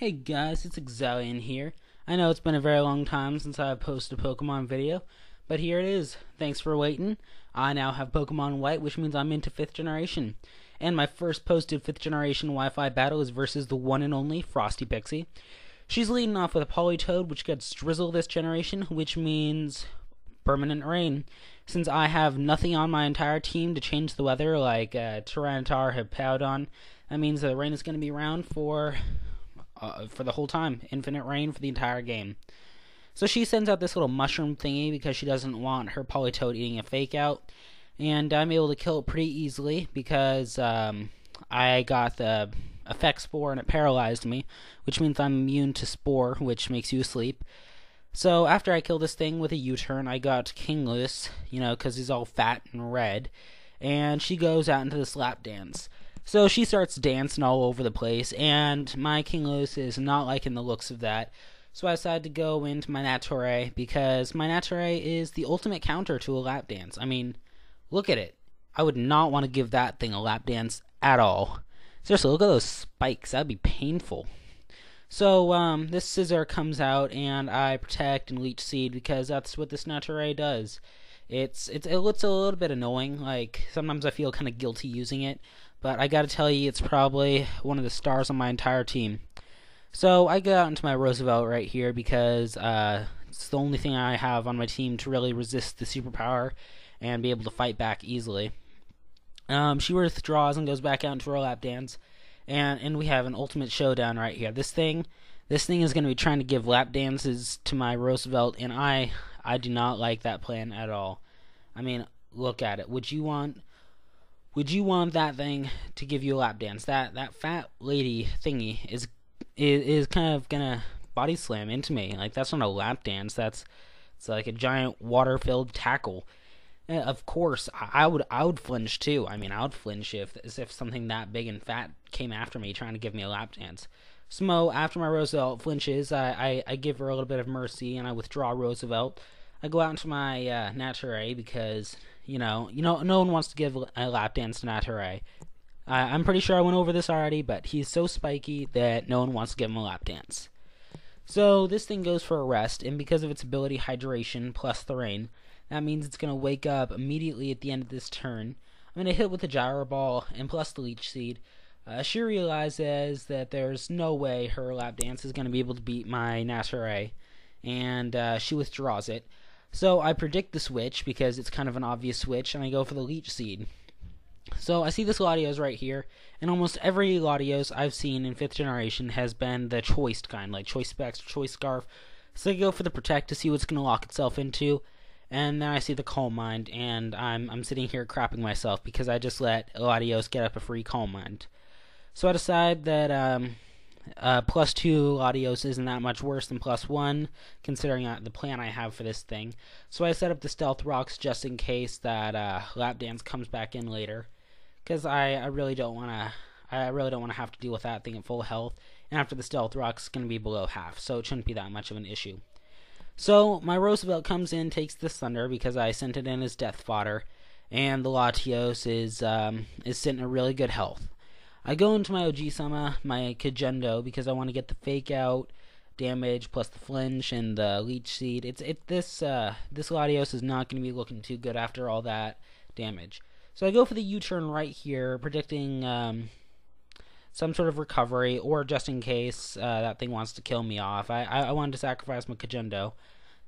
Hey guys, it's Exalian here. I know it's been a very long time since I've posted a Pokemon video, but here it is. Thanks for waiting. I now have Pokemon White, which means I'm into 5th generation. And my first posted 5th generation Wi-Fi battle is versus the one and only FrostyPixie. She's leading off with a Politoed, which gets Drizzle this generation, which means permanent rain. Since I have nothing on my entire team to change the weather, like Tyranitar, Hippowdon, that means the rain is going to be around for the whole time. Infinite rain for the entire game. So she sends out this little mushroom thingy because she doesn't want her Politoed eating a fake out. And I'm able to kill it pretty easily because I got the effect spore and it paralyzed me, which means I'm immune to spore, which makes you asleep. So after I kill this thing with a U-turn, I got King Loose, because he's all fat and red. And she goes out into this lap dance. So she starts dancing all over the place, and my King Loose is not liking the looks of that. So I decided to go into my Nature, because my Nature is the ultimate counter to a lap dance. I mean, look at it. I would not want to give that thing a lap dance at all. Seriously, look at those spikes. That'd be painful. So this Scizor comes out, and I protect and leech seed because that's what this Nature does. It looks a little bit annoying. Like sometimes I feel kind of guilty using it, but I gotta tell you, it's probably one of the stars on my entire team. So I go out into my Roosevelt right here because it's the only thing I have on my team to really resist the superpower and be able to fight back easily. She withdraws and goes back out into her lap dance. And we have an ultimate showdown right here. This thing is going to be trying to give lap dances to my Roosevelt, and I do not like that plan at all. I mean, look at it. Would you want that thing to give you a lap dance? That fat lady thingy is kind of gonna body slam into me. Like that's not a lap dance. It's like a giant water-filled tackle. Of course, I would flinch too. I mean, I would flinch if something that big and fat came after me trying to give me a lap dance. So after my Roosevelt flinches, I give her a little bit of mercy and I withdraw Roosevelt. I go out into my Nature because no one wants to give a lap dance to Nature. I'm pretty sure I went over this already, but he's so spiky that no one wants to give him a lap dance. So this thing goes for a rest, and because of its ability Hydration plus the rain, that means it's going to wake up immediately at the end of this turn. I'm going to hit with the Gyro Ball and plus the Leech Seed. She realizes that there's no way her lap dance is going to be able to beat my Nature, and she withdraws it. So I predict the switch because it's kind of an obvious switch, and I go for the Leech Seed. So I see this Latios right here, and almost every Latios I've seen in 5th generation has been the choiced kind, like Choice Specs or Choice Scarf. So I go for the Protect to see what it's going to lock itself into. And then I see the Calm Mind, and I'm sitting here crapping myself because I just let Latios get up a free Calm Mind. So I decide that plus 2 Latios isn't that much worse than plus 1, considering the plan I have for this thing. So I set up the Stealth Rocks just in case that Lap Dance comes back in later, because I really don't want to have to deal with that thing at full health. And after the Stealth Rocks, it's going to be below half, so it shouldn't be that much of an issue. So my Roosevelt comes in, takes this Thunder because I sent it in as death fodder, and the Latios is sitting at really good health. I go into my OG Sama, my Kagendo, because I want to get the fake out damage plus the flinch and the Leech Seed. This Latios is not going to be looking too good after all that damage. So I go for the U-turn right here, predicting some sort of recovery, or just in case that thing wants to kill me off. I wanted to sacrifice my Kagendo.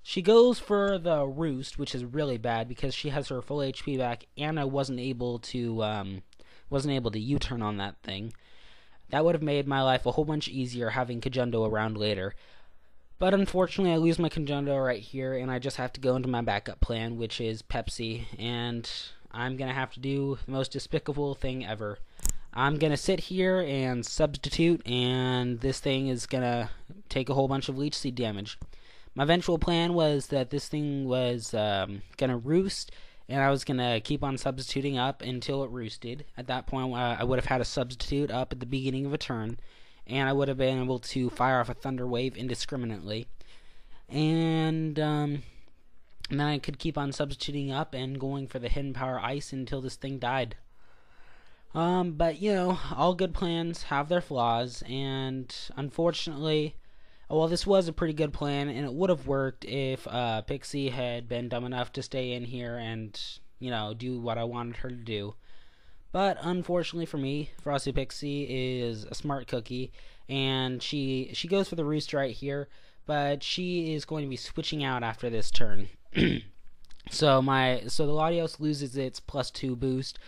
She goes for the Roost, which is really bad because she has her full HP back, and I wasn't able to U-turn on that thing. That would have made my life a whole bunch easier having Kagendo around later. But unfortunately, I lose my Kagendo right here, and I just have to go into my backup plan, which is Pepsi, and I'm gonna have to do the most despicable thing ever. I'm going to sit here and substitute, and this thing is going to take a whole bunch of Leech Seed damage. My eventual plan was that this thing was going to roost, and I was going to keep on substituting up until it roosted. At that point, I would have had a substitute up at the beginning of a turn, and I would have been able to fire off a Thunder Wave indiscriminately. And then I could keep on substituting up and going for the Hidden Power Ice until this thing died. But you know, all good plans have their flaws, and unfortunately, well, this was a pretty good plan, and it would have worked if Pixie had been dumb enough to stay in here and, you know, do what I wanted her to do. But unfortunately for me, FrostyPixie is a smart cookie, and she goes for the roost right here, but she is going to be switching out after this turn. So the Latios loses its +2 boost,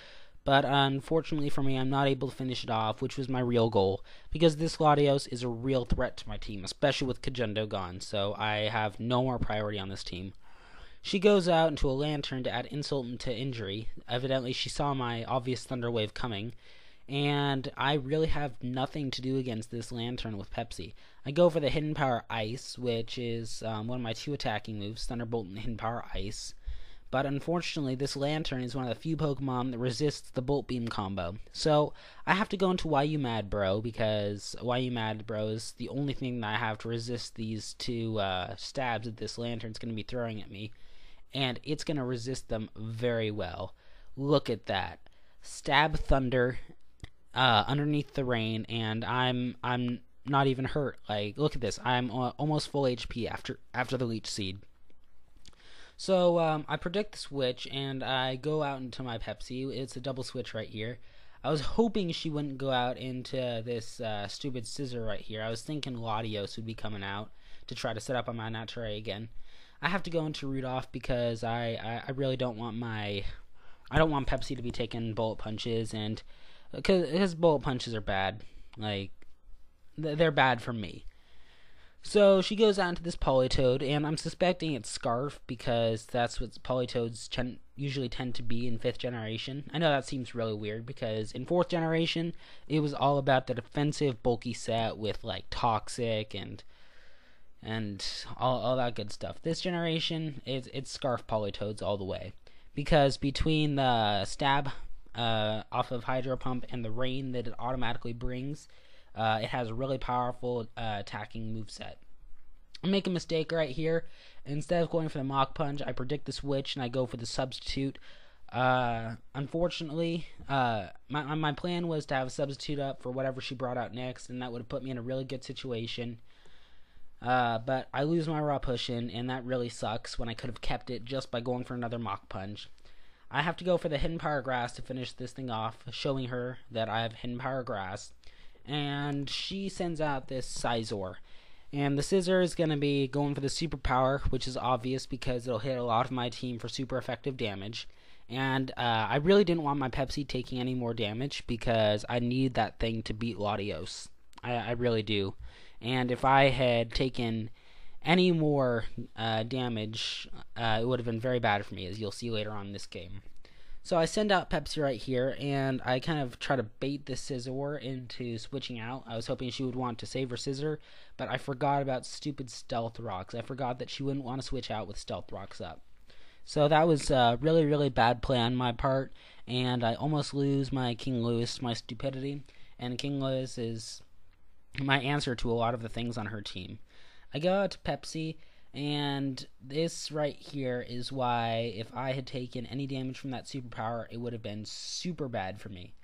but unfortunately for me, I'm not able to finish it off, which was my real goal, because this Latios is a real threat to my team, especially with Kajendo gone, so I have no more priority on this team. She goes out into a lantern to add insult to injury. Evidently, she saw my obvious thunder wave coming, and I really have nothing to do against this lantern with Pepsi. I go for the Hidden Power Ice, which is one of my 2 attacking moves, Thunderbolt and Hidden Power Ice. But unfortunately, this lantern is one of the few Pokemon that resists the Bolt Beam combo. So I have to go into Why You Mad Bro, because Why You Mad Bro is the only thing that I have to resist these 2 stabs that this lantern's going to be throwing at me. And it's going to resist them very well. Look at that. Stab Thunder underneath the rain, and I'm not even hurt. Like, look at this. I'm almost full HP after the Leech Seed. So I predict the switch, and I go out into my Pepsi. It's a double switch right here. I was hoping she wouldn't go out into this stupid Scissor right here. I was thinking Latios would be coming out to try to set up on my Nature again. I have to go into Rudolph because I really don't want Pepsi to be taking bullet punches, and because bullet punches are bad. Like, they're bad for me. So she goes out into this Politoed, and I'm suspecting it's Scarf because that's what Politoads usually tend to be in 5th generation. I know that seems really weird because in 4th generation, it was all about the defensive bulky set with like Toxic and all that good stuff. This generation, it's Scarf Politoads all the way, because between the stab off of Hydro Pump and the rain that it automatically brings, it has a really powerful attacking moveset. I make a mistake right here. Instead of going for the Mach Punch, I predict the switch and I go for the Substitute. Unfortunately, my plan was to have a Substitute up for whatever she brought out next, and that would have put me in a really good situation. But I lose my Raw Push-In, and that really sucks when I could have kept it just by going for another Mach Punch. I have to go for the Hidden Power Grass to finish this thing off, showing her that I have Hidden Power Grass. And she sends out this Scizor. And the Scissor is going to be going for the Superpower, which is obvious because it'll hit a lot of my team for super effective damage. And I really didn't want my Pepsi taking any more damage because I need that thing to beat Latios. I really do. And if I had taken any more damage, it would have been very bad for me, as you'll see later on in this game. So I send out Pepsi right here, and I kind of try to bait this Scizor into switching out. I was hoping she would want to save her Scissor, but I forgot about stupid Stealth Rocks. I forgot that she wouldn't want to switch out with Stealth Rocks up. So that was a really, really bad play on my part, and I almost lose my King Louis to my stupidity, and King Louis is my answer to a lot of the things on her team. I go out to Pepsi, and this right here is why if I had taken any damage from that superpower, it would have been super bad for me.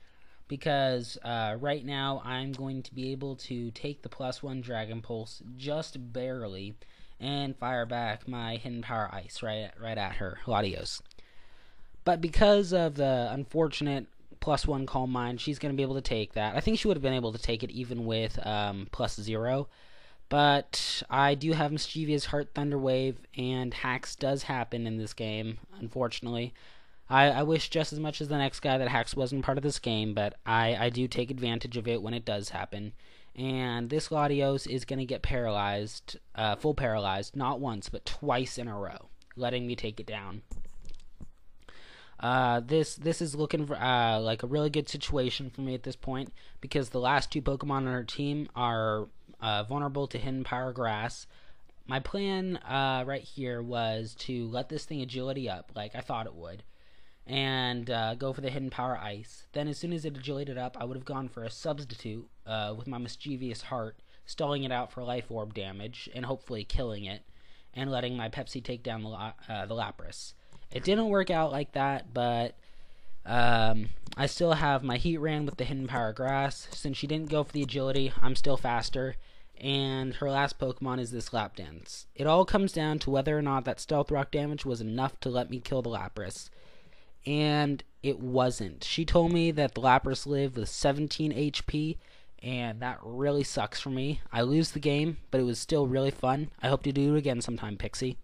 Because right now I'm going to be able to take the +1 Dragon Pulse just barely and fire back my Hidden Power Ice right at her, Latios. But because of the unfortunate +1 Calm Mind, she's going to be able to take that. I think she would have been able to take it even with +0. But I do have Mischievous Heart Thunder Wave, and Hacks does happen in this game, unfortunately. I wish just as much as the next guy that Hacks wasn't part of this game, but I do take advantage of it when it does happen. And this Latios is going to get paralyzed, full paralyzed, not once, but twice in a row, letting me take it down. This is looking for, like a really good situation for me at this point, because the last 2 Pokemon on our team are vulnerable to Hidden Power Grass. My plan right here was to let this thing agility up like I thought it would, and go for the Hidden Power Ice. Then as soon as it agilited up, I would have gone for a Substitute with my Mischievous Heart, stalling it out for Life Orb damage and hopefully killing it, and letting my Pepsi take down the Lapras. It didn't work out like that, but I still have my Heatran with the Hidden Power Grass. Since she didn't go for the agility, I'm still faster. And her last Pokemon is this Lapdance. It all comes down to whether or not that Stealth Rock damage was enough to let me kill the Lapras. And it wasn't. She told me that the Lapras lived with 17 HP, and that really sucks for me. I lose the game, but it was still really fun. I hope to do it again sometime, Pixie.